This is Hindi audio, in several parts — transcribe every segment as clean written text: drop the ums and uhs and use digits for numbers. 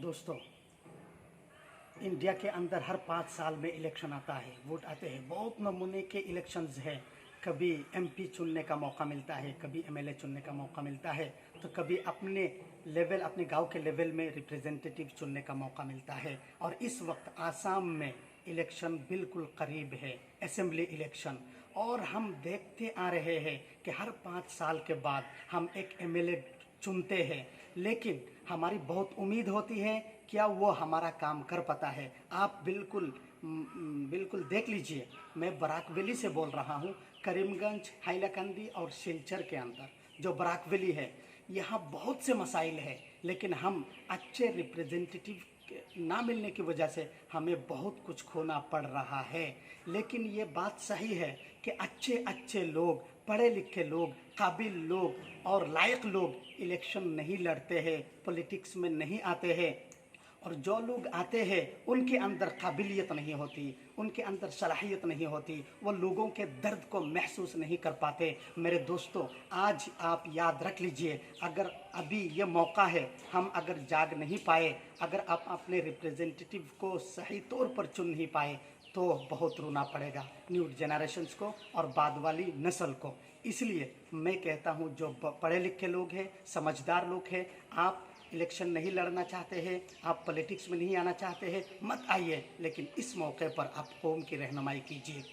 दोस्तों, इंडिया के अंदर हर 5 साल में इलेक्शन आता है, वोट आते हैं। बहुत नमूने के इलेक्शंस हैं। कभी एमपी चुनने का मौका मिलता है, कभी एमएलए चुनने का मौका मिलता है, तो कभी अपने गांव के लेवल में रिप्रेजेंटेटिव चुनने का मौका मिलता है। और इस वक्त आसाम में इलेक्शन बिल्कुल करीब है, असेंबली इलेक्शन। और हम देखते आ रहे हैं कि हर 5 साल के बाद हम एक एमएलए चुनते हैं, लेकिन हमारी बहुत उम्मीद होती है क्या वो हमारा काम कर पाता है। आप बिल्कुल देख लीजिए, मैं बराक वैली से बोल रहा हूँ। करीमगंज, हाइलाकंदी और सिलचर के अंदर जो बराक वैली है, यहाँ बहुत से मसाइल है, लेकिन हम अच्छे रिप्रेजेंटेटिव ना मिलने की वजह से हमें बहुत कुछ खोना पड़ रहा है। लेकिन ये बात सही है कि अच्छे अच्छे लोग, पढ़े लिखे लोग, काबिल लोग और लायक लोग इलेक्शन नहीं लड़ते हैं, पॉलिटिक्स में नहीं आते हैं। और जो लोग आते हैं उनके अंदर काबिलियत नहीं होती, उनके अंदर सलाहियत नहीं होती, वो लोगों के दर्द को महसूस नहीं कर पाते। मेरे दोस्तों, आज आप याद रख लीजिए, अगर अभी ये मौका है, हम अगर जाग नहीं पाए, अगर आप अपने रिप्रेजेंटेटिव को सही तौर पर चुन नहीं पाए, तो बहुत रोना पड़ेगा न्यू जनरेशन्स को और बाद वाली नस्ल को। इसलिए मैं कहता हूँ, जो पढ़े लिखे लोग हैं, समझदार लोग हैं, आप इलेक्शन नहीं लड़ना चाहते हैं, आप पॉलिटिक्स में नहीं आना चाहते हैं, मत आइए। लेकिन इस मौके पर आप कौम की रहनुमाई कीजिए।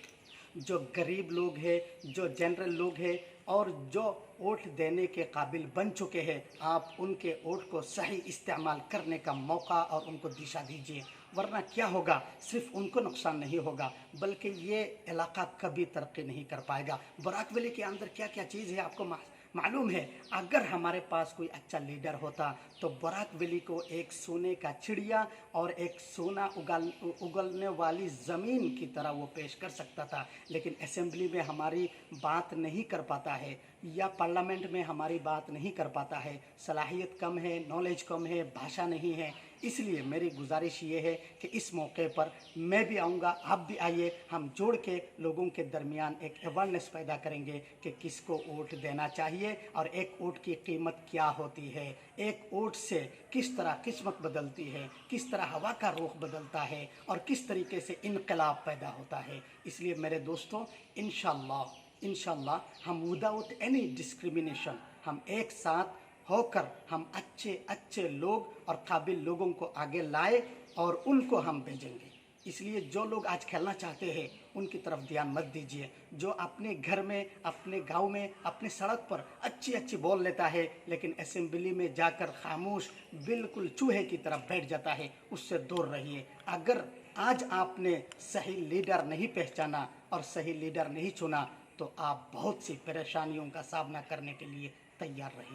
जो गरीब लोग हैं, जो जनरल लोग हैं और जो वोट देने के काबिल बन चुके हैं, आप उनके वोट को सही इस्तेमाल करने का मौका और उनको दिशा दीजिए। वरना क्या होगा, सिर्फ उनको नुकसान नहीं होगा, बल्कि ये इलाका कभी तरक्की नहीं कर पाएगा। बराक वैली के अंदर क्या क्या चीज़ है आपको मालूम है। अगर हमारे पास कोई अच्छा लीडर होता तो बराक वैली को एक सोने का चिड़िया और एक सोना उगलने वाली ज़मीन की तरह वो पेश कर सकता था। लेकिन असेंबली में हमारी बात नहीं कर पाता है, या पार्लियामेंट में हमारी बात नहीं कर पाता है। सलाहियत कम है, नॉलेज कम है, भाषा नहीं है। इसलिए मेरी गुजारिश ये है कि इस मौके पर मैं भी आऊँगा, आप भी आइए, हम जोड़ के लोगों के दरमियान एक अवेयरनेस पैदा करेंगे कि किसको वोट देना चाहिए और एक वोट की कीमत क्या होती है, एक वोट से किस तरह किस्मत बदलती है, किस तरह हवा का रुख बदलता है और किस तरीके से इनकलाब पैदा होता है। इसलिए मेरे दोस्तों, इंशाल्लाह हम विदाउट एनी डिस्क्रिमिनेशन, हम एक साथ होकर हम अच्छे अच्छे लोग और काबिल लोगों को आगे लाए और उनको हम भेजेंगे। इसलिए जो लोग आज खेलना चाहते हैं उनकी तरफ ध्यान मत दीजिए। जो अपने घर में, अपने गांव में, अपने सड़क पर अच्छी अच्छी बोल लेता है, लेकिन असेंबली में जाकर खामोश बिल्कुल चूहे की तरफ बैठ जाता है, उससे दूर रहिए। अगर आज आपने सही लीडर नहीं पहचाना और सही लीडर नहीं चुना, तो आप बहुत सी परेशानियों का सामना करने के लिए तैयार रहिए।